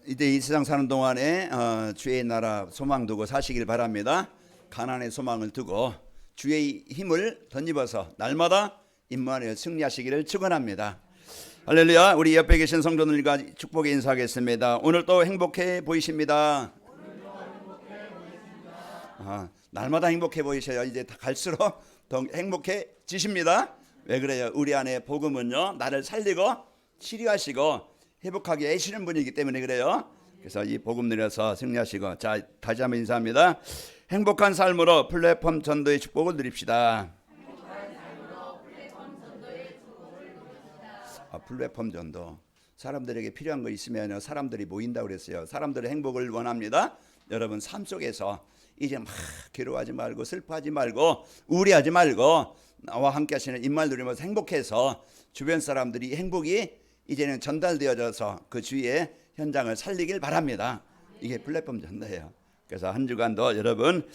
이제 이 세상 사는 동안에 주의 나라 소망 두고 사시길 바랍니다. 가난의 소망을 두고 주의 힘을 덧입어서 날마다 임무하여 승리하시기를 축원합니다. 할렐루야. 우리 옆에 계신 성도들과 축복의 인사하겠습니다. 오늘 또 행복해 보이십니다. 날마다 행복해 보이셔요. 이제 갈수록 더 행복해지십니다. 왜 그래요? 우리 안에 복음은요, 나를 살리고 치료하시고 회복하게 하시는 분이기 때문에 그래요. 그래서 이 복음 누려서 승리하시고, 자, 다시 한번 인사합니다. 행복한 삶으로 플랫폼 전도의 축복을 누립시다. 플랫폼 전도, 사람들에게 필요한 거 있으면 사람들이 모인다고 그랬어요. 사람들의 행복을 원합니다. 여러분 삶 속에서 이제 막 괴로워하지 말고 슬퍼하지 말고 우울해하지 말고 나와 함께 하시는 임말 누리면서 행복해서 주변 사람들이 행복이 이제는 전달되어져서 그 주위의 현장을 살리길 바랍니다. 이게 플랫폼 전도예요. 그래서 한 주간도 여러분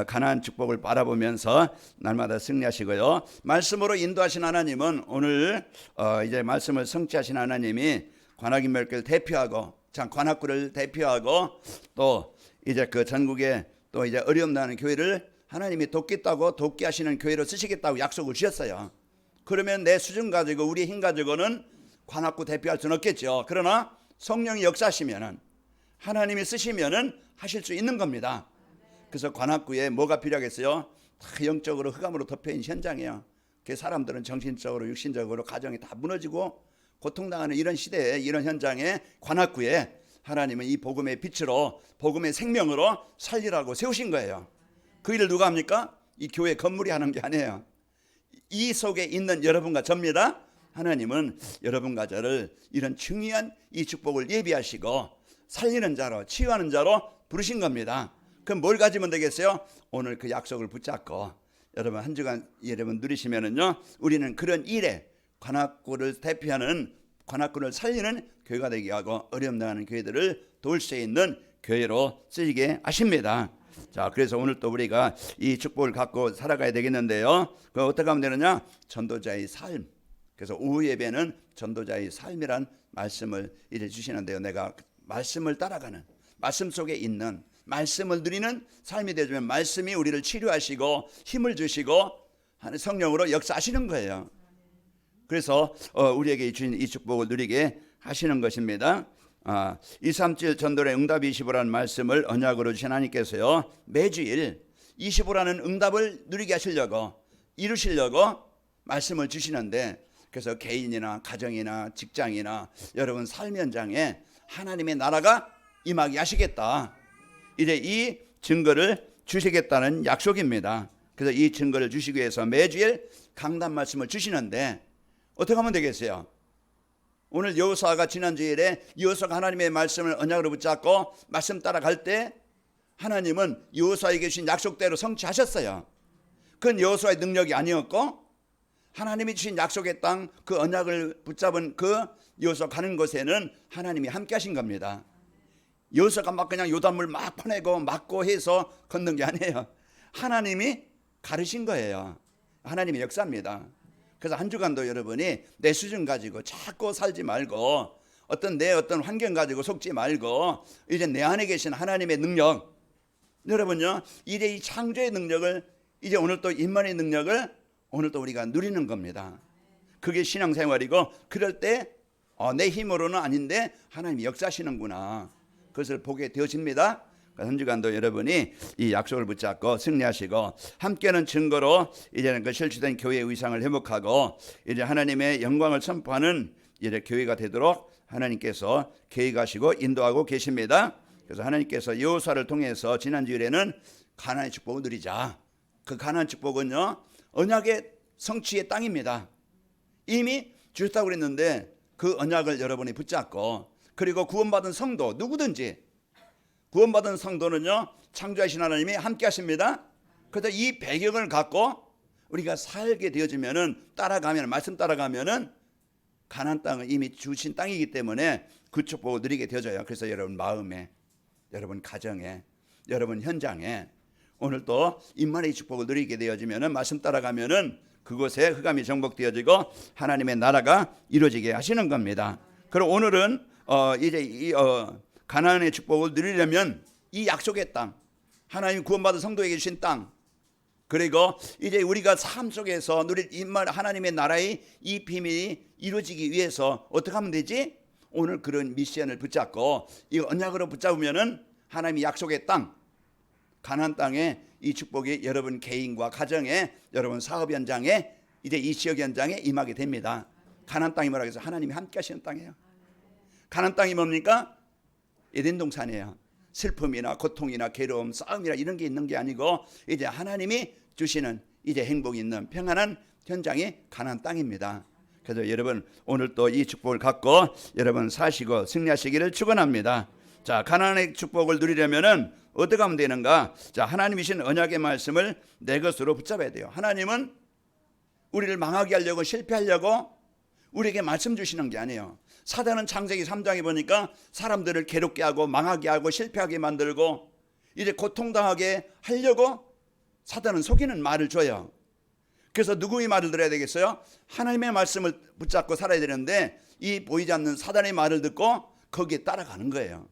가나안 축복을 바라보면서 날마다 승리하시고요. 말씀으로 인도하신 하나님은 오늘 이제 말씀을 성취하신 하나님이 관악인멸교를 대표하고 관악구를 대표하고 또 이제 그 전국에 또 이제 어려움 나는 교회를 하나님이 돕겠다고 돕게 하시는 교회로 쓰시겠다고 약속을 주셨어요. 그러면 내 수준 가지고 우리의 힘 가지고는 관악구 대표할 수는 없겠죠. 그러나 성령이 역사하시면은 하나님이 쓰시면은 하실 수 있는 겁니다. 그래서 관악구에 뭐가 필요하겠어요? 다 영적으로 흑암으로 덮여있는 현장이에요. 그 사람들은 정신적으로 육신적으로 가정이 다 무너지고 고통당하는 이런 시대에 이런 현장에 관악구에 하나님은 이 복음의 빛으로 복음의 생명으로 살리라고 세우신 거예요. 그 일을 누가 합니까? 이 교회 건물이 하는 게 아니에요. 이 속에 있는 여러분과 저입니다. 하나님은 여러분과 저를 이런 중요한 이 축복을 예비하시고 살리는 자로 치유하는 자로 부르신 겁니다. 그럼 뭘 가지면 되겠어요? 오늘 그 약속을 붙잡고 여러분 한 주간 여러분 누리시면은요, 우리는 그런 일에 관악구를 대표하는 관악구를 살리는 교회가 되게 하고 어려움 당하는 교회들을 도울 수 있는 교회로 쓰이게 하십니다. 자, 그래서 오늘 또 우리가 이 축복을 갖고 살아가야 되겠는데요. 그 어떻게 하면 되느냐? 전도자의 삶. 그래서 오후 예배는 전도자의 삶이란 말씀을 이제 주시는데요. 내가 말씀을 따라가는, 말씀 속에 있는, 말씀을 누리는 삶이 되면 말씀이 우리를 치료하시고 힘을 주시고 성령으로 역사하시는 거예요. 그래서 우리에게 주신 이 축복을 누리게 하시는 것입니다. 237 전도의 응답 25라는 말씀을 언약으로 주신 하나님께서요, 매주일 25라는 응답을 누리게 하시려고 이루시려고 말씀을 주시는데, 그래서 개인이나 가정이나 직장이나 여러분 삶 현장에 하나님의 나라가 임하게 하시겠다. 이제 이 증거를 주시겠다는 약속입니다. 그래서 이 증거를 주시기 위해서 매주일 강단 말씀을 주시는데 어떻게 하면 되겠어요? 오늘 여호수아가 지난주일에 여호수아가 하나님의 말씀을 언약으로 붙잡고 말씀 따라갈 때 하나님은 여호수아에게 주신 약속대로 성취하셨어요. 그건 여호수아의 능력이 아니었고 하나님이 주신 약속의 땅 그 언약을 붙잡은 그 여호수아 가는 곳에는 하나님이 함께 하신 겁니다. 여호수아가 막 그냥 요단물 막 퍼내고 막고 해서 걷는 게 아니에요. 하나님이 가르신 거예요. 하나님의 역사입니다. 그래서 한 주간도 여러분이 내 수준 가지고 자꾸 살지 말고 내 어떤 환경 가지고 속지 말고 이제 내 안에 계신 하나님의 능력, 여러분요, 이제 이 창조의 능력을 이제 오늘 또 임만의 능력을 오늘 또 우리가 누리는 겁니다. 그게 신앙생활이고, 그럴 때 내 힘으로는 아닌데 하나님이 역사하시는구나, 그것을 보게 되어집니다. 한 주간도 여러분이 이 약속을 붙잡고 승리하시고 함께하는 증거로 이제는 그 실추된 교회의 의상을 회복하고 이제 하나님의 영광을 선포하는 이제 교회가 되도록 하나님께서 계획하시고 인도하고 계십니다. 그래서 하나님께서 여호수아를 통해서 지난주일에는 가나안의 축복을 누리자. 그 가나안 축복은요, 언약의 성취의 땅입니다. 이미 주셨다고 그랬는데 그 언약을 여러분이 붙잡고, 그리고 구원받은 성도 누구든지, 구원받은 성도는요 창조하신 하나님이 함께 하십니다. 그래서 이 배경을 갖고 우리가 살게 되어지면은 따라가면, 말씀 따라가면은 가나안 땅은 이미 주신 땅이기 때문에 그 축복을 누리게 되어져요. 그래서 여러분 마음에, 여러분 가정에, 여러분 현장에 오늘 또 임만의 축복을 누리게 되어지면은 말씀 따라가면은 그곳에 흑암이 정복되어지고 하나님의 나라가 이루어지게 하시는 겁니다. 그럼 오늘은 이제 이 가나안의 축복을 누리려면 이 약속의 땅, 하나님 구원받은 성도에게 주신 땅, 그리고 이제 우리가 삶 속에서 누릴 하나님의 나라의 이 비밀이 이루어지기 위해서 어떻게 하면 되지? 오늘 그런 미션을 붙잡고 이 언약으로 붙잡으면은 하나님이 약속의 땅, 가나안 땅에 이 축복이 여러분 개인과 가정에, 여러분 사업 현장에, 이제 이 지역 현장에 임하게 됩니다. 가나안 땅이 뭐라고 해서 하나님이 함께 하시는 땅이에요. 가나안 땅이 뭡니까? 에덴 동산이에요. 슬픔이나 고통이나 괴로움, 싸움이나 이런 게 있는 게 아니고 이제 하나님이 주시는 이제 행복이 있는 평안한 현장이 가나안 땅입니다. 그래서 여러분 오늘 또 이 축복을 갖고 여러분 사시고 승리하시기를 축원합니다. 자, 가나안의 축복을 누리려면은 어떻게 하면 되는가? 자, 하나님이신 언약의 말씀을 내 것으로 붙잡아야 돼요. 하나님은 우리를 망하게 하려고, 실패하려고 우리에게 말씀 주시는 게 아니에요. 사단은 창세기 3장에 보니까 사람들을 괴롭게 하고 망하게 하고 실패하게 만들고 이제 고통당하게 하려고 사단은 속이는 말을 줘요. 그래서 누구의 말을 들어야 되겠어요? 하나님의 말씀을 붙잡고 살아야 되는데 이 보이지 않는 사단의 말을 듣고 거기에 따라가는 거예요.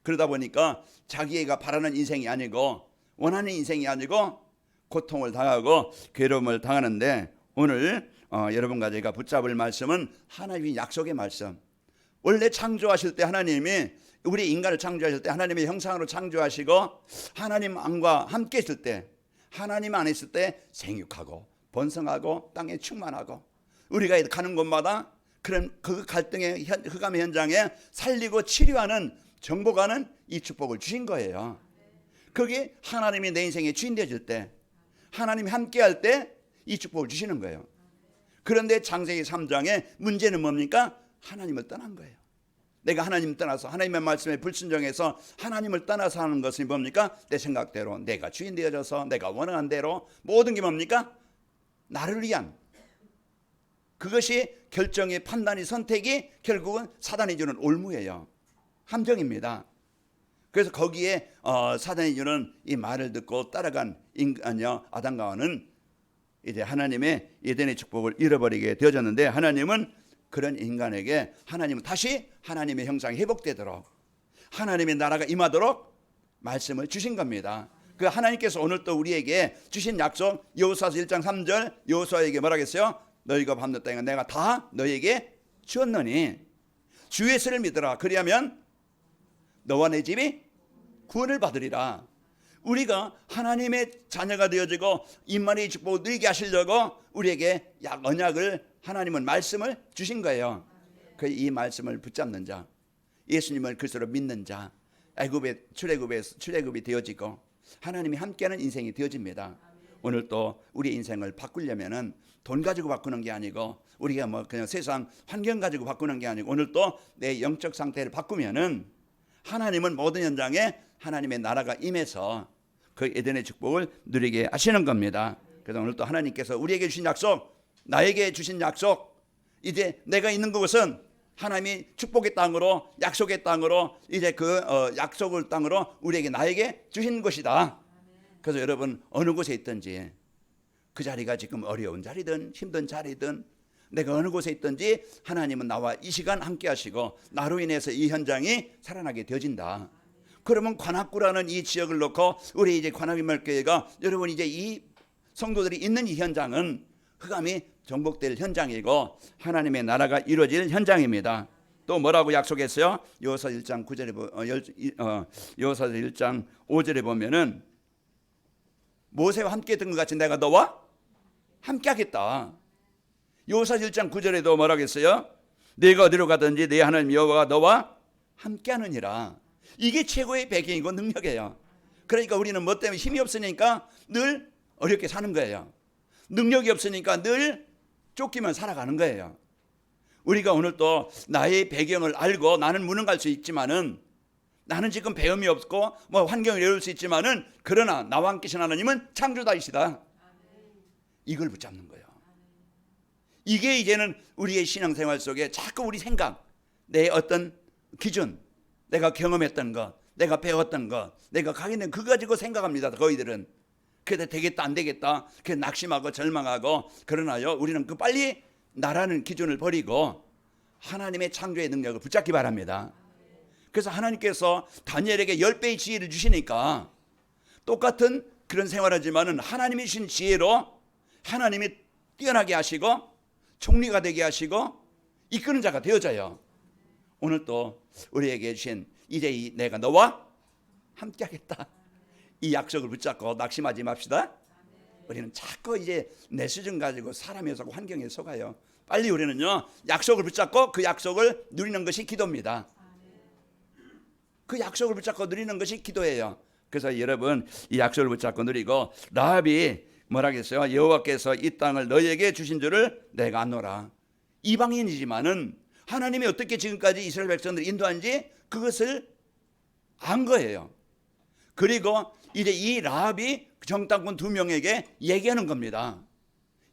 그러다 보니까 자기가 바라는 인생이 아니고, 원하는 인생이 아니고 고통을 당하고 괴로움을 당하는데, 오늘 여러분과 제가 붙잡을 말씀은 하나님의 약속의 말씀. 원래 창조하실 때 하나님이 우리 인간을 창조하실 때 하나님의 형상으로 창조하시고 하나님 안과 함께 있을 때, 하나님 안에 있을 때 생육하고 번성하고 땅에 충만하고 우리가 가는 곳마다 그런 그 갈등의 흑암의 현장에 살리고 치료하는 정복하는 이 축복을 주신 거예요. 그게 하나님이 내 인생의 주인 되어질 때, 하나님이 함께 할 때 이 축복을 주시는 거예요. 그런데 창세기 3장의 문제는 뭡니까? 하나님을 떠난 거예요. 내가 하나님을 떠나서 하나님의 말씀에 불순종해서 하나님을 떠나서 하는 것이 뭡니까? 내 생각대로, 내가 주인 되어져서 내가 원하는 대로 모든 게 뭡니까? 나를 위한, 그것이 결정의 판단이, 선택이 결국은 사단이 주는 올무예요. 함정입니다. 그래서 거기에 사단이 주는 이 말을 듣고 따라간 인간이요 아담과 하와는 이제 하나님의 에덴의 축복을 잃어버리게 되어졌는데, 하나님은 그런 인간에게 하나님은 다시 하나님의 형상이 회복되도록, 하나님의 나라가 임하도록 말씀을 주신 겁니다. 그 하나님께서 오늘 또 우리에게 주신 약속, 여호수아서 1장 3절 여호수아에게 뭐라 했어요? 너희가 밟는 땅은 내가 다 너희에게 주었느니 주의 예수를 믿으라. 그리하면 너와 내 집이 구원을 받으리라. 우리가 하나님의 자녀가 되어지고 임마누엘의 축복을 누리게 하시려고 우리에게 언약을, 하나님은 말씀을 주신 거예요. 그 이 말씀을 붙잡는 자, 예수님을 그리스도로 믿는 자, 애굽의 출애굽이 되어지고 하나님이 함께하는 인생이 되어집니다. 오늘 또 우리 인생을 바꾸려면은 돈 가지고 바꾸는 게 아니고, 우리가 뭐 그냥 세상 환경 가지고 바꾸는 게 아니고, 오늘 또 내 영적 상태를 바꾸면은 하나님은 모든 현장에 하나님의 나라가 임해서 그 에덴의 축복을 누리게 하시는 겁니다. 그래서 오늘 또 하나님께서 우리에게 주신 약속, 나에게 주신 약속, 이제 내가 있는 그곳은 하나님이 축복의 땅으로, 약속의 땅으로, 이제 그 약속의 땅으로 우리에게, 나에게 주신 것이다. 그래서 여러분 어느 곳에 있든지, 그 자리가 지금 어려운 자리든 힘든 자리든 내가 어느 곳에 있든지 하나님은 나와 이 시간 함께 하시고 나로 인해서 이 현장이 살아나게 되어진다. 그러면 관악구라는 이 지역을 놓고 우리 이제 관악인말교회가, 여러분 이제 이 성도들이 있는 이 현장은 흑암이 정복될 현장이고 하나님의 나라가 이루어질 현장입니다. 또 뭐라고 약속했어요? 여호수아 1장 9절에 여호수아 1장 5절에 보면은 모세와 함께 했던 것 같이 내가 너와 함께 하겠다. 여호수아 1장 9절에도 뭐라고 했어요? 내가 어디로 가든지 내 하나님 여호와가 너와 함께 하느니라. 이게 최고의 배경이고 능력이에요. 그러니까 우리는 뭐 때문에 힘이 없으니까 늘 어렵게 사는 거예요. 능력이 없으니까 늘 쫓기면 살아가는 거예요. 우리가 오늘 또 나의 배경을 알고, 나는 무능할 수 있지만은, 나는 지금 배움이 없고 뭐 환경이 어려울 수 있지만은, 그러나 나와 함께 계신 하나님은 창조자이시다. 이걸 붙잡는 거예요. 이게 이제는 우리의 신앙생활 속에 자꾸 우리 생각, 내 어떤 기준, 내가 경험했던 것, 내가 배웠던 것, 내가 가겠는 그거 가지고 생각합니다. 거의들은. 그래도 되겠다 안 되겠다 그 낙심하고 절망하고, 그러나요 우리는 그 빨리 나라는 기준을 버리고 하나님의 창조의 능력을 붙잡기 바랍니다. 그래서 하나님께서 다니엘에게 10배의 지혜를 주시니까 똑같은 그런 생활하지만은 하나님이 주신 지혜로 하나님이 뛰어나게 하시고 총리가 되게 하시고 이끄는 자가 되어져요. 오늘 또 우리에게 주신 이제 내가 너와 함께 하겠다, 이 약속을 붙잡고 낙심하지 맙시다. 우리는 자꾸 이제 내 수준 가지고 사람에 속고 환경에 속아요. 빨리 우리는요 약속을 붙잡고 그 약속을 누리는 것이 기도입니다. 그 약속을 붙잡고 누리는 것이 기도예요. 그래서 여러분 이 약속을 붙잡고 누리고, 라합이 뭐라겠어요? 여호와께서 이 땅을 너에게 주신 줄을 내가 아노라. 이방인이지만은 하나님이 어떻게 지금까지 이스라엘 백성들을 인도한지 그것을 안 거예요. 그리고 이제 이 라합이 정탐꾼 2명에게 얘기하는 겁니다.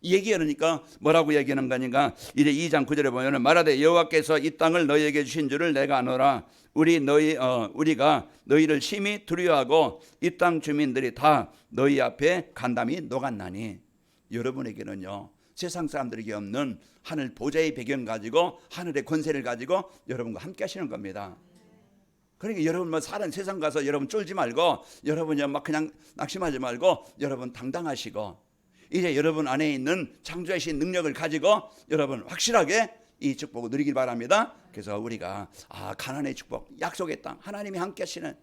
얘기하니까 뭐라고 얘기하는 거니까 이제 2장 9절에 보면은 말하되 여호와께서 이 땅을 너희에게 주신 줄을 내가 아노라. 우리가 너희를 심히 두려워하고 이 땅 주민들이 다 너희 앞에 간담이 녹았나니. 여러분에게는요 세상 사람들에게 없는 하늘 보좌의 배경 가지고 하늘의 권세를 가지고 여러분과 함께 하시는 겁니다. 그러니까 여러분 뭐 사는 세상 가서 여러분 쫄지 말고, 여러분이 막 그냥 낙심하지 말고 여러분 당당하시고 이제 여러분 안에 있는 창조하신 능력을 가지고 여러분 확실하게 이 축복을 누리길 바랍니다. 그래서 우리가 가나안의 축복, 약속의 땅, 하나님이 함께 하시는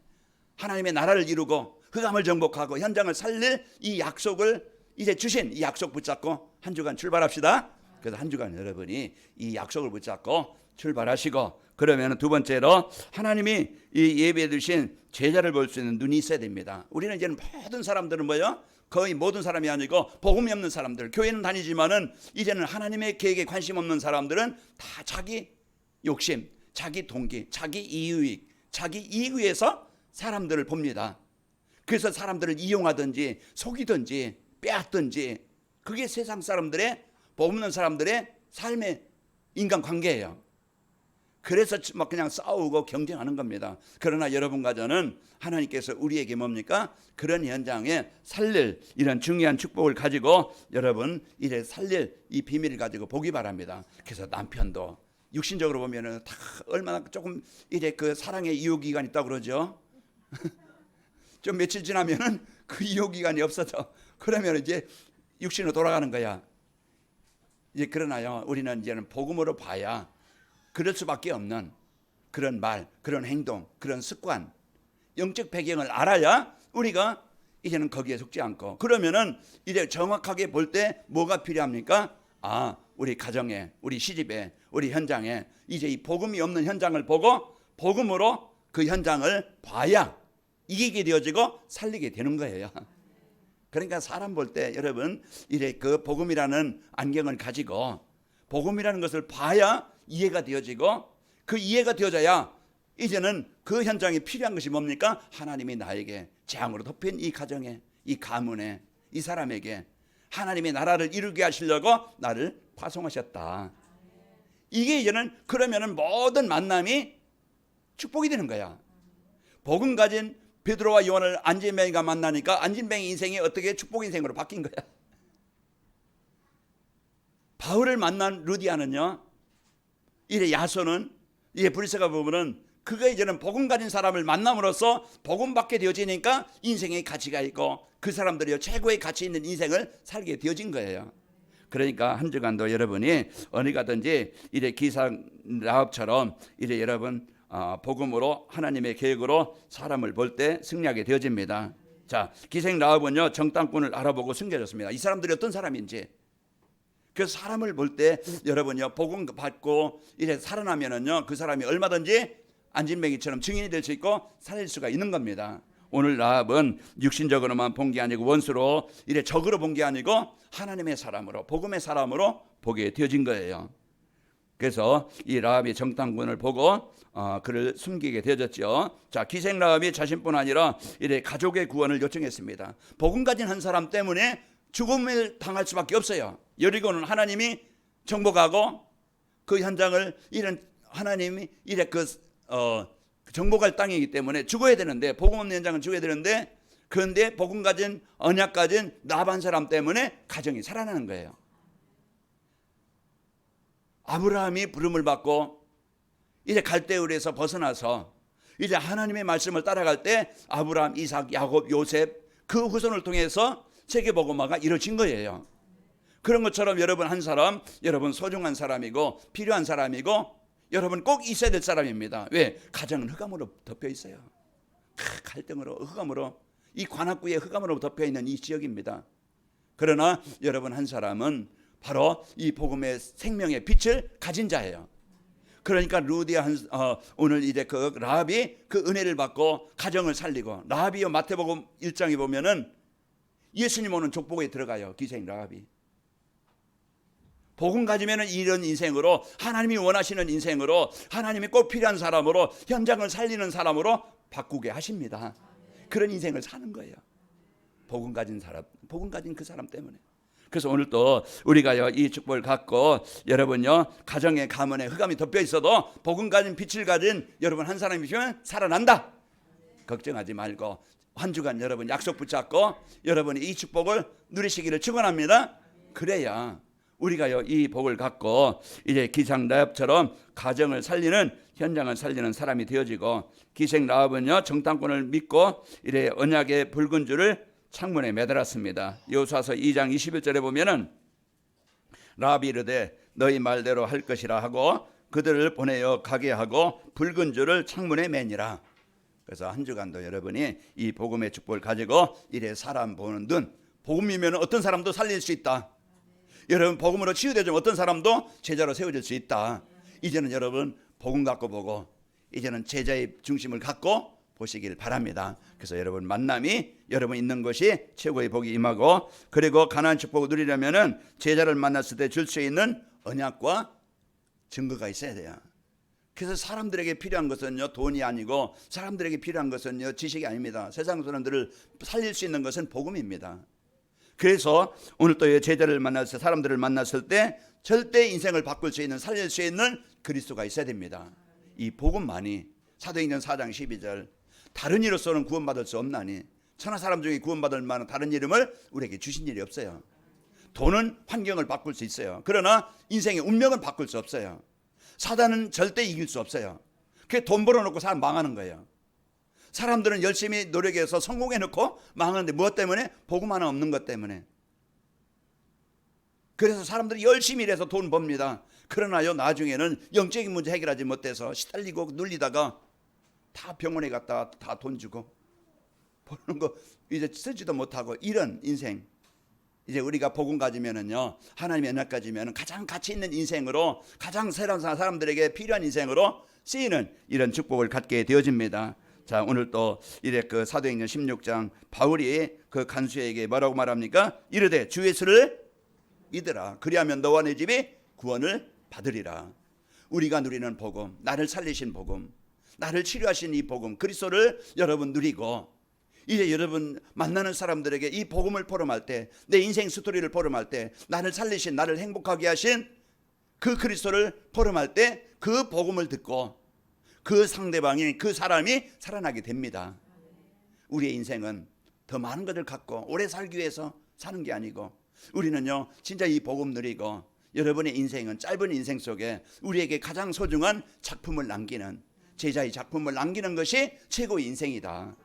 하나님의 나라를 이루고 흑암을 정복하고 현장을 살릴 이 약속을 이제 주신 이 약속 붙잡고 한 주간 출발합시다. 그래서 한 주간 여러분이 이 약속을 붙잡고 출발하시고, 그러면 두 번째로 하나님이 이 예배해 주신 제자를 볼 수 있는 눈이 있어야 됩니다. 우리는 이제는 모든 사람들은 뭐요? 거의 모든 사람이 아니고 복음이 없는 사람들, 교회는 다니지만은 이제는 하나님의 계획에 관심 없는 사람들은 다 자기 욕심, 자기 동기, 자기 이유익, 자기 이익 위해서 사람들을 봅니다. 그래서 사람들을 이용하든지 속이든지 빼앗든지, 그게 세상 사람들의, 복음 없는 사람들의 삶의 인간관계예요. 그래서 막 그냥 싸우고 경쟁하는 겁니다. 그러나 여러분과 저는 하나님께서 우리에게 뭡니까? 그런 현장에 살릴 이런 중요한 축복을 가지고 여러분 이제 살릴 이 비밀을 가지고 보기 바랍니다. 그래서 남편도 육신적으로 보면은 다 얼마나 조금 이제 그 사랑의 유효기간이 있다고 그러죠. 좀 며칠 지나면은 그 유효기간이 없어져. 그러면 이제 육신으로 돌아가는 거야. 이제 그러나요, 우리는 이제는 복음으로 봐야 그럴 수밖에 없는 그런 말, 그런 행동, 그런 습관, 영적 배경을 알아야 우리가 이제는 거기에 속지 않고, 그러면은 이제 정확하게 볼 때 뭐가 필요합니까? 우리 가정에, 우리 시집에, 우리 현장에 이제 이 복음이 없는 현장을 보고 복음으로 그 현장을 봐야 이기게 되어지고 살리게 되는 거예요. 그러니까 사람 볼 때 여러분 이제 그 복음이라는 안경을 가지고 복음이라는 것을 봐야 이해가 되어지고, 그 이해가 되어져야 이제는 그 현장에 필요한 것이 뭡니까? 하나님이 나에게 재앙으로 덮인 이 가정에, 이 가문에, 이 사람에게 하나님의 나라를 이루게 하시려고 나를 파송하셨다. 이게 이제는 그러면은 모든 만남이 축복이 되는 거야. 복음 가진 베드로와 요한을 안진뱅이가 만나니까 안진뱅이 인생이 어떻게 축복 인생으로 바뀐 거야. 바울을 만난 루디아는요, 이래 야손은, 이게 브리스가 보면은 그가 이제는 복음 가진 사람을 만남으로써 복음 받게 되어지니까 인생의 가치가 있고 그 사람들이 최고의 가치 있는 인생을 살게 되어진 거예요. 그러니까 한 주간도 여러분이 어디 가든지 이래 기상 라합처럼 이래 여러분 복음으로 하나님의 계획으로 사람을 볼 때 승리하게 되어집니다. 자, 기생 라합은요 정탐꾼을 알아보고 숨겨졌습니다. 이 사람들이 어떤 사람인지. 그래서 사람을 볼 때 여러분요 복음 받고 이래 살아나면은요 그 사람이 얼마든지 안진뱅이처럼 증인이 될 수 있고 살릴 수가 있는 겁니다. 오늘 라합은 육신적으로만 본 게 아니고 원수로 이래 적으로 본 게 아니고 하나님의 사람으로, 복음의 사람으로 보게 되어진 거예요. 그래서 이 라합이 정탐꾼을 보고 그를 숨기게 되어졌죠. 자, 기생 라합이 자신뿐 아니라 이래 가족의 구원을 요청했습니다. 복음 가진 한 사람 때문에 죽음을 당할 수밖에 없어요. 여리고는 하나님이 정복하고 그 현장을 이런 하나님이 이래 정복할 땅이기 때문에 죽어야 되는데, 복음 없는 현장은 죽어야 되는데, 그런데 복음 가진 언약 가진 라합 한 사람 때문에 가정이 살아나는 거예요. 아브라함이 부름을 받고 이제 갈대우르에서 벗어나서 이제 하나님의 말씀을 따라갈 때 아브라함, 이삭, 야곱, 요셉 그 후손을 통해서 세계복음화가 이루어진 거예요. 그런 것처럼 여러분 한 사람, 여러분 소중한 사람이고 필요한 사람이고 여러분 꼭 있어야 될 사람입니다. 왜? 가정은 흑암으로 덮여 있어요. 갈등으로, 흑암으로, 이 관악구의 흑암으로 덮여 있는 이 지역입니다. 그러나 여러분 한 사람은 바로 이 복음의 생명의 빛을 가진 자예요. 그러니까 루디아 오늘 이제 그 라합이 그 은혜를 받고 가정을 살리고, 라합이요 마태복음 1장에 보면은 예수님 오는 족보에 들어가요. 기생 라합이. 복음 가지면은 이런 인생으로, 하나님이 원하시는 인생으로, 하나님이 꼭 필요한 사람으로, 현장을 살리는 사람으로 바꾸게 하십니다. 그런 인생을 사는 거예요. 복음 가진 사람, 복음 가진 그 사람 때문에. 그래서 오늘 또 우리가요 이 축복을 갖고 여러분요 가정의 가문에 흑암이 덮여 있어도 복음 가진 빛을 가진 여러분 한 사람이시면 살아난다. 걱정하지 말고 한 주간 여러분 약속 붙잡고 여러분이 이 축복을 누리시기를 축원합니다. 그래야 우리가요 이 복을 갖고 이제 기생 라합처럼 가정을 살리는, 현장을 살리는 사람이 되어지고, 기생 라합은요 정탐꾼을 믿고 이래 언약의 붉은 줄을 창문에 매달았습니다. 여호수아서 2장 21절에 보면은 라합이 이르되 너희 말대로 할 것이라 하고 그들을 보내어 가게 하고 붉은 줄을 창문에 매니라. 그래서 한 주간도 여러분이 이 복음의 축복을 가지고 이래 사람 보는 눈, 복음이면 어떤 사람도 살릴 수 있다. 여러분 복음으로 치유되면 어떤 사람도 제자로 세워질 수 있다. 이제는 여러분 복음 갖고 보고 이제는 제자의 중심을 갖고 보시길 바랍니다. 그래서 여러분 만남이 여러분 있는 것이 최고의 복이 임하고, 그리고 가나안 축복을 누리려면은 제자를 만났을 때 줄 수 있는 언약과 증거가 있어야 돼요. 그래서 사람들에게 필요한 것은요 돈이 아니고, 사람들에게 필요한 것은요 지식이 아닙니다. 세상 사람들을 살릴 수 있는 것은 복음입니다. 그래서 오늘 또 제자를 만났을 때, 사람들을 만났을 때 절대 인생을 바꿀 수 있는, 살릴 수 있는 그리스도가 있어야 됩니다. 이 복음만이, 사도행전 4장 12절 다른 이로서는 구원받을 수 없나니 천하 사람 중에 구원받을 만한 다른 이름을 우리에게 주신 일이 없어요. 돈은 환경을 바꿀 수 있어요. 그러나 인생의 운명은 바꿀 수 없어요. 사단은 절대 이길 수 없어요. 그게 돈 벌어놓고 사람 망하는 거예요. 사람들은 열심히 노력해서 성공해놓고 망하는데 무엇 때문에? 복음 하나 없는 것 때문에. 그래서 사람들이 열심히 일해서 돈 법니다. 그러나요 나중에는 영적인 문제 해결하지 못해서 시달리고 눌리다가 다 병원에 갔다가 다 돈 주고 버는 거 이제 쓰지도 못하고, 이런 인생. 이제 우리가 복음 가지면은요 하나님의 언약 가지면은 가장 가치 있는 인생으로, 가장 사람들에게 필요한 인생으로 쓰이는 이런 축복을 갖게 되어집니다. 자, 오늘 또 이래 그 사도행전 16장 바울이 그 간수에게 뭐라고 말합니까? 이르되 주 예수를 믿으라. 그리하면 너와 네 집이 구원을 받으리라. 우리가 누리는 복음, 나를 살리신 복음, 나를 치료하신 이 복음, 그리스도를 여러분 누리고, 이제 여러분 만나는 사람들에게 이 복음을 포럼할 때, 내 인생 스토리를 포럼할 때, 나를 살리신, 나를 행복하게 하신 그 그리스도를 포럼할 때 그 복음을 듣고 그 상대방이, 그 사람이 살아나게 됩니다. 우리의 인생은 더 많은 것을 갖고 오래 살기 위해서 사는 게 아니고, 우리는요 진짜 이 복음 누리고, 여러분의 인생은 짧은 인생 속에 우리에게 가장 소중한 작품을 남기는, 제자의 작품을 남기는 것이 최고의 인생이다.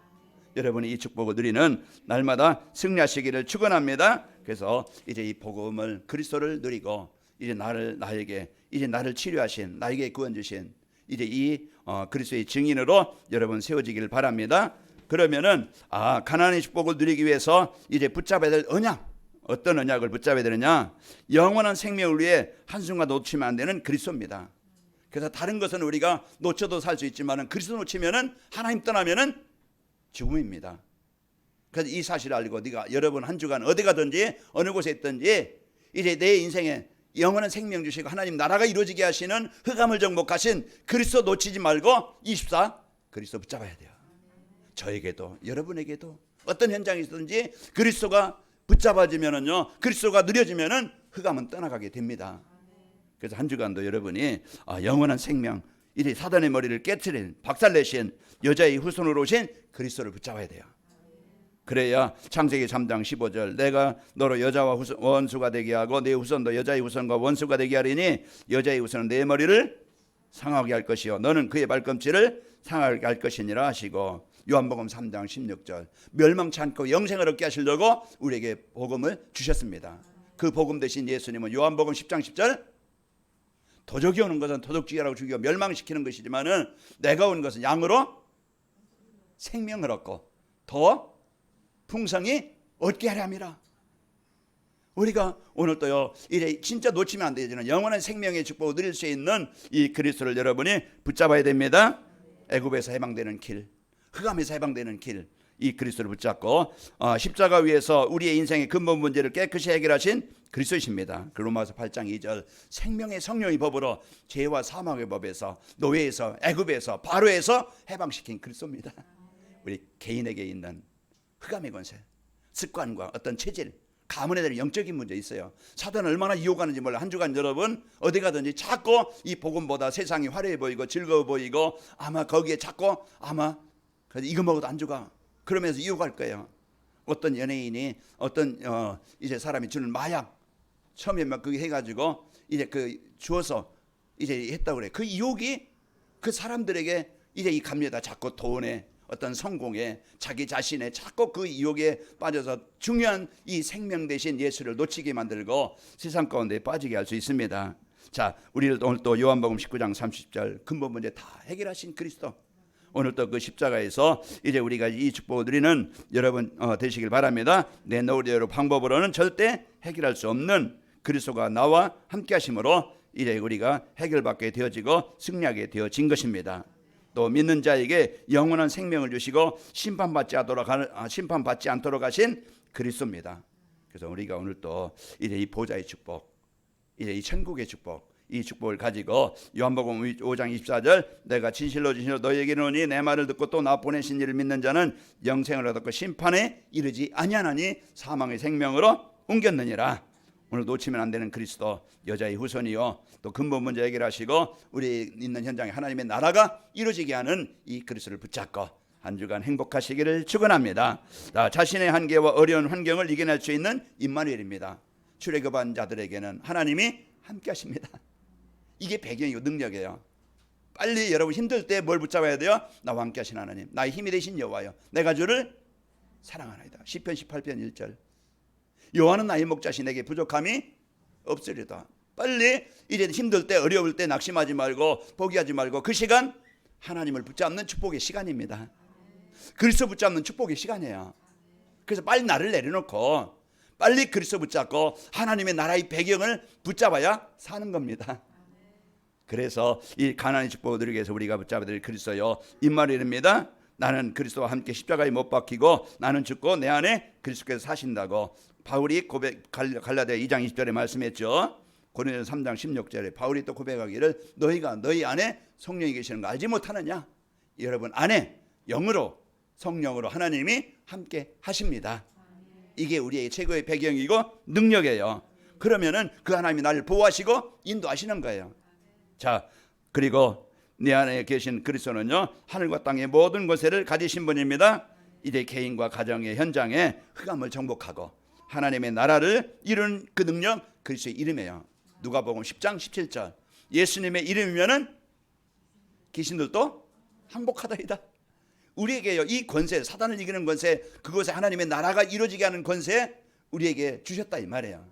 여러분이 이 축복을 누리는 날마다 승리하시기를 축원합니다. 그래서 이제 이 복음을, 그리스도를 누리고, 이제 나에게 이제 나를 치료하신, 나에게 구원 주신 이제 이 그리스도의 증인으로 여러분 세워지기를 바랍니다. 그러면은 가나안의 축복을 누리기 위해서 이제 붙잡아야 될 언약, 어떤 언약을 붙잡아야 되느냐? 영원한 생명을 위해 한순간 놓치면 안 되는 그리스도입니다. 그래서 다른 것은 우리가 놓쳐도 살 수 있지만은 그리스도 놓치면은, 하나님 떠나면은 죽음입니다. 그래서 이 사실을 알고 네가 여러분 한 주간 어디 가든지 어느 곳에 있든지 이제 내 인생에 영원한 생명 주시고 하나님 나라가 이루어지게 하시는 흑암을 정복하신 그리스도 놓치지 말고 24 그리스도 붙잡아야 돼요. 저에게도 여러분에게도 어떤 현장에 있든지 그리스도가 붙잡아지면은요, 그리스도가 누려지면은 흑암은 떠나가게 됩니다. 그래서 한 주간도 여러분이 영원한 생명, 이제 사단의 머리를 깨트린, 박살내신, 여자의 후손으로 오신 그리스도를 붙잡아야 돼요. 그래야 창세기 3장 15절 내가 너로 여자와 원수가 되게 하고 내 후손도 여자의 후손과 원수가 되게 하리니 여자의 후손은 내 머리를 상하게 할 것이요 너는 그의 발꿈치를 상하게 할 것이니라 하시고 요한복음 3장 16절 멸망치 않고 영생을 얻게 하시려고 우리에게 복음을 주셨습니다. 그 복음 대신 예수님은 요한복음 10장 10절 도적이 오는 것은 도둑질하고 죽이고 멸망시키는 것이지만은 내가 온 것은 양으로 생명을 얻고 더 풍성히 얻게 하려 함이라. 우리가 오늘 또요 이래 진짜 놓치면 안 되지는 영원한 생명의 축복을 누릴 수 있는 이 그리스도를 여러분이 붙잡아야 됩니다. 애굽에서 해방되는 길, 흑암에서 해방되는 길, 이 그리스도를 붙잡고 십자가 위에서 우리의 인생의 근본 문제를 깨끗이 해결하신 그리스도이십니다. 로마서 8장 2절 생명의 성령의 법으로 죄와 사망의 법에서 노예에서 애굽에서 바로에서 해방시킨 그리스도입니다. 우리 개인에게 있는 흑암의 권세, 습관과 어떤 체질, 가문에 대한 영적인 문제 있어요. 사단은 얼마나 유혹하는지 몰라. 한 주간 여러분 어디 가든지 자꾸 이 복음보다 세상이 화려해 보이고 즐거워 보이고 아마 거기에 자꾸 아마 이거 먹어도 안 죽어 그러면서 유혹할 거예요. 어떤 연예인이 어떤 이제 사람이 주는 마약 처음에 막 그게 해가지고 이제 그 주어서 이제 했다고 그래. 그 유혹이 그 사람들에게 이제 이 갑니다. 자꾸 돈에 어떤 성공에 자기 자신의 자꾸 그 유혹에 빠져서 중요한 이 생명 대신 예수를 놓치게 만들고 세상 가운데 빠지게 할 수 있습니다. 자, 우리를 오늘 또 요한복음 19장 30절 근본 문제 다 해결하신 그리스도 오늘 또 그 십자가에서 이제 우리가 이 축복을 누리는 여러분 되시길 바랍니다. 내 노래로 방법으로는 절대 해결할 수 없는 그리스도가 나와 함께 하심으로 이제 우리가 해결받게 되어지고 승리하게 되어진 것입니다. 또 믿는 자에게 영원한 생명을 주시고 심판받지 않도록 하신 그리스도입니다. 그래서 우리가 오늘 또 이제 이 보좌의 축복, 이제 이 천국의 축복, 이 축복을 가지고 요한복음 5장 24절 내가 진실로 너희에게 이르노니 내 말을 듣고 또 나 보내신 이를 믿는 자는 영생을 얻었고 심판에 이르지 아니하나니 사망의 생명으로 옮겼느니라. 오늘 놓치면 안 되는 그리스도 여자의 후손이요 또 근본 문제 해결하시고 우리 있는 현장에 하나님의 나라가 이루어지게 하는 이 그리스도를 붙잡고 한 주간 행복하시기를 축원합니다. 자신의 한계와 어려운 환경을 이겨낼 수 있는 임마누엘입니다. 출애굽한 자들에게는 하나님이 함께 하십니다. 이게 배경이고 능력이에요. 빨리 여러분 힘들 때 뭘 붙잡아야 돼요? 나와 함께 하신 하나님, 나의 힘이 되신 여호와여 내가 주를 사랑하나이다. 시편 18편 1절 여호와는 나의 목자시 내게 부족함이 없으리다. 빨리 이제 힘들 때 어려울 때 낙심하지 말고 포기하지 말고 그 시간 하나님을 붙잡는 축복의 시간입니다. 그리스도 붙잡는 축복의 시간이에요. 그래서 빨리 나를 내려놓고 빨리 그리스도 붙잡고 하나님의 나라의 배경을 붙잡아야 사는 겁니다. 그래서 이 가나안의 축복을 누리기 위해서 우리가 붙잡아야 될 그리스도요 임마누엘입니다. 나는 그리스도와 함께 십자가에 못 박히고 나는 죽고 내 안에 그리스도께서 사신다고 바울이 갈라디아 2장 20절에 말씀했죠. 고린도서 3장 16절에 바울이 또 고백하기를 너희가 너희 안에 성령이 계시는 거 알지 못하느냐. 여러분 안에 영으로 성령으로 하나님이 함께 하십니다. 이게 우리의 최고의 배경이고 능력이에요. 그러면은 그 하나님이 나를 보호하시고 인도하시는 거예요. 자, 그리고 내 안에 계신 그리스도는요 하늘과 땅의 모든 권세를 가지신 분입니다. 이제 개인과 가정의 현장에 흑암을 정복하고 하나님의 나라를 이룬 그 능력 그리스도의 이름이에요. 누가복음 10장 17절 예수님의 이름이면은 귀신들도 항복하다이다. 우리에게요 이 권세, 사단을 이기는 권세, 그것에 하나님의 나라가 이루어지게 하는 권세 우리에게 주셨다 이 말이에요.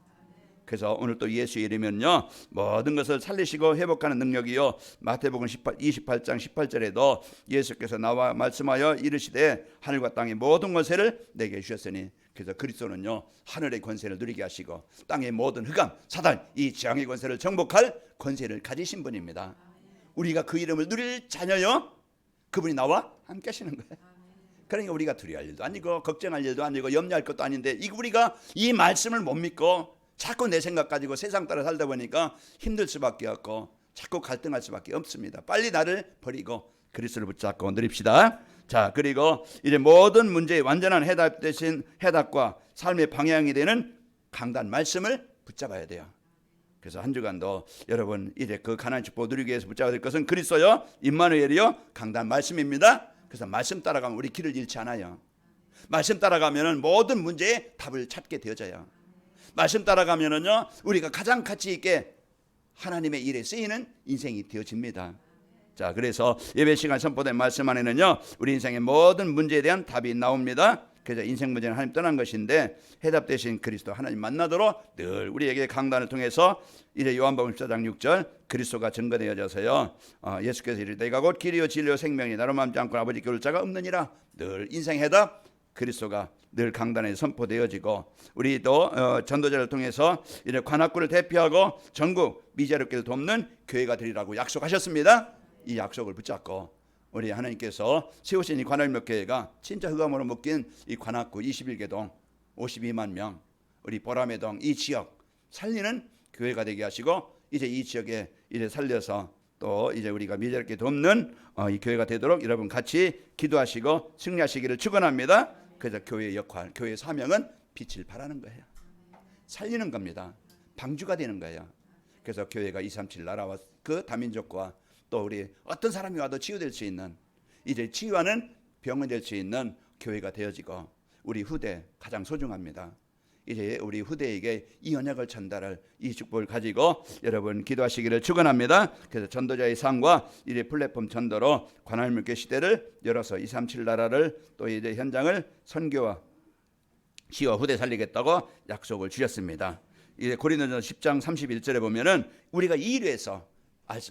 그래서 오늘 또 예수 이름은요 모든 것을 살리시고 회복하는 능력이요. 마태복음 28장 18절에도 예수께서 나와 말씀하여 이르시되 하늘과 땅의 모든 권세를 내게 주셨으니 그래서 그리스도는요 하늘의 권세를 누리게 하시고 땅의 모든 흑암, 사단, 이 재앙의 권세를 정복할 권세를 가지신 분입니다. 우리가 그 이름을 누릴 자녀요 그분이 나와 함께 하시는 거예요. 그러니까 우리가 두려워할 일도 아니고 걱정할 일도 아니고 염려할 것도 아닌데 우리가 이 말씀을 못 믿고 자꾸 내 생각 가지고 세상 따라 살다 보니까 힘들 수밖에 없고 자꾸 갈등할 수밖에 없습니다. 빨리 나를 버리고 그리스도를 붙잡고 누립시다. 자, 그리고 이제 모든 문제의 완전한 해답 대신 해답과 삶의 방향이 되는 강단 말씀을 붙잡아야 돼요. 그래서 한 주간도 여러분 이제 그 가나안 축복 누리기 위해서 붙잡아야 될 것은 그리스도요 임마누엘이요 강단 말씀입니다. 그래서 말씀 따라가면 우리 길을 잃지 않아요. 말씀 따라가면은 모든 문제에 답을 찾게 되어져요. 말씀 따라가면은요, 우리가 가장 가치 있게 하나님의 일에 쓰이는 인생이 되어집니다. 자, 그래서 예배 시간 선포된 말씀 안에는요, 우리 인생의 모든 문제에 대한 답이 나옵니다. 그래서 인생 문제는 하나님 떠난 것인데 해답 되신 그리스도 하나님 만나도록 늘 우리에게 강단을 통해서 이제 요한복음 14장 6절 그리스도가 증거되어져서요, 예수께서 이르되 내가 곧 길이요 진리요 생명이 나로 맘지 않고 아버지께 올 자가 없느니라. 늘 인생 해답 그리스도가 늘 강단에 선포되어지고, 우리 또 전도자를 통해서 이제 관악구를 대표하고 전국 미자립교를 돕는 교회가 되리라고 약속하셨습니다. 이 약속을 붙잡고 우리 하나님께서 세우신 이 관악교회가 진짜 흑암으로 묶인 이 관악구 21개동 52만 명, 우리 보라매동 이 지역 살리는 교회가 되게 하시고, 이제 이 지역에 이제 살려서 또 이제 우리가 미자립교 돕는 이 교회가 되도록 여러분 같이 기도하시고 승리하시기를 축원합니다. 그래서 교회의 역할, 교회의 사명은 빛을 발하는 거예요. 살리는 겁니다. 방주가 되는 거예요. 그래서 교회가 237 나라와 그 다민족과 또 우리 어떤 사람이 와도 치유될 수 있는, 이제 치유하는 병원 될 수 있는 교회가 되어지고, 우리 후대 가장 소중합니다. 이제 우리 후대에게 이 언약을 전달할 이 축복을 가지고 여러분 기도하시기를 축원합니다. 그래서 전도자의 상과 이제 플랫폼 전도로 관할물교 시대를 열어서 237 나라를 또 이제 현장을 선교와 시와 후대 살리겠다고 약속을 주셨습니다. 이제 고린도전서 10장 31절에 보면은 우리가 이 일을 해서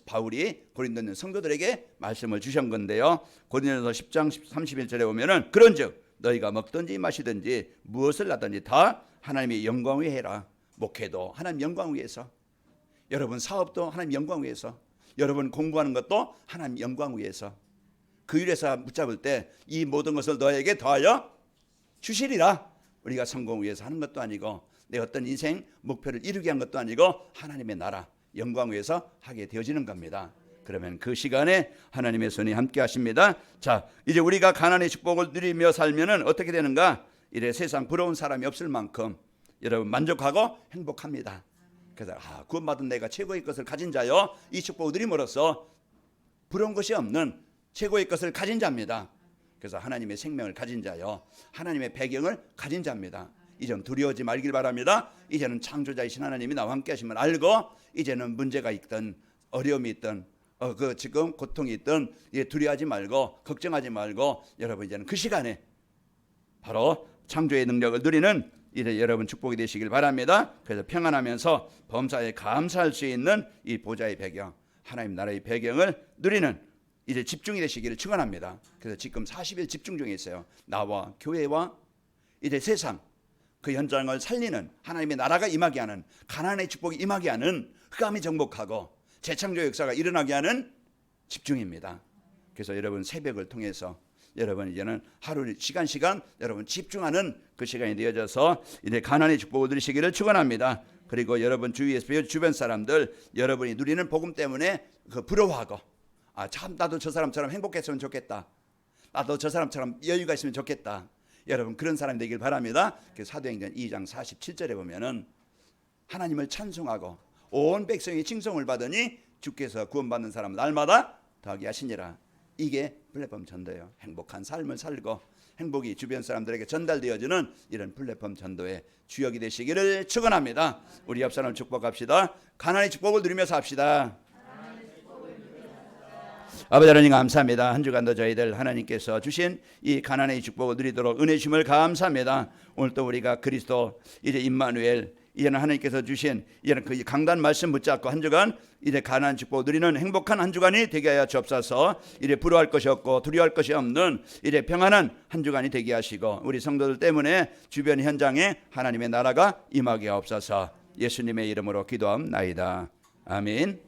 바울이 고린도 성도들에게 말씀을 주신 건데요. 고린도전서 10장 31절에 보면은 그런즉 너희가 먹든지 마시든지 무엇을 하든지 다 하나님의 영광 위에 해라. 목회도 하나님 영광 위해서, 여러분 사업도 하나님 영광 위해서, 여러분 공부하는 것도 하나님 영광 위해서. 그 일에서 붙잡을 때 이 모든 것을 너에게 더하여 주시리라. 우리가 성공 위해서 하는 것도 아니고 내 어떤 인생 목표를 이루게 한 것도 아니고 하나님의 나라 영광 위해서 하게 되어지는 겁니다. 그러면 그 시간에 하나님의 손이 함께 하십니다. 자, 이제 우리가 가난의 축복을 누리며 살면은 어떻게 되는가? 이래 세상 부러운 사람이 없을 만큼 여러분 만족하고 행복합니다. 그래서 구원받은 내가 최고의 것을 가진 자요, 이 축복을 누림으로써 부러운 것이 없는 최고의 것을 가진 자입니다. 그래서 하나님의 생명을 가진 자요, 하나님의 배경을 가진 자입니다. 이 점 두려워하지 말길 바랍니다. 이제는 창조자이신 하나님이 나와 함께 하심을 알고, 이제는 문제가 있든 어려움이 있든 지금 고통이 있든 두려워하지 말고 걱정하지 말고, 여러분 이제는 그 시간에 바로 창조의 능력을 누리는 이제 여러분 축복이 되시길 바랍니다. 그래서 평안하면서 범사에 감사할 수 있는 이 보좌의 배경, 하나님 나라의 배경을 누리는 이제 집중이 되시기를 축원합니다. 그래서 지금 40일 집중 중에 있어요. 나와 교회와 이제 세상 그 현장을 살리는 하나님의 나라가 임하게 하는, 가나안의 축복이 임하게 하는, 흑암이 정복하고 재창조 역사가 일어나게 하는 집중입니다. 그래서 여러분 새벽을 통해서 여러분 이제는 하루 시간 여러분 집중하는 그 시간이 되어져서 이제 가나안의 축복을 누리시기를 축원합니다. 그리고 여러분 주위에서 주변 사람들 여러분이 누리는 복음 때문에 부러워하고, 참 나도 저 사람처럼 행복했으면 좋겠다, 나도 저 사람처럼 여유가 있으면 좋겠다, 여러분 그런 사람이 되길 바랍니다. 사도행전 2장 47절에 보면은 하나님을 찬송하고 온 백성이 칭송을 받으니 주께서 구원받는 사람 날마다 더하게 하시니라. 이게 플랫폼 전도예요. 행복한 삶을 살고 행복이 주변 사람들에게 전달되어지는 이런 플랫폼 전도의 주역이 되시기를 축원합니다. 우리 옆 사람을 축복합시다. 가나안의 축복을 누리며 삽시다. 아버지 하나님 감사합니다. 한 주간도 저희들 하나님께서 주신 이 가나안의 축복을 누리도록 은혜 주심을 감사합니다. 오늘 또 우리가 그리스도 이제 임마누엘, 이제는 하나님께서 주신 이제는 그 강단 말씀 붙잡고 한 주간 이제 가나안 축복을 누리는 행복한 한 주간이 되게 하여 주옵소서. 이제 부러워할 것이 없고 두려워할 것이 없는 이제 평안한 한 주간이 되게 하시고, 우리 성도들 때문에 주변 현장에 하나님의 나라가 임하게 하옵소서. 예수님의 이름으로 기도함나이다. 아멘.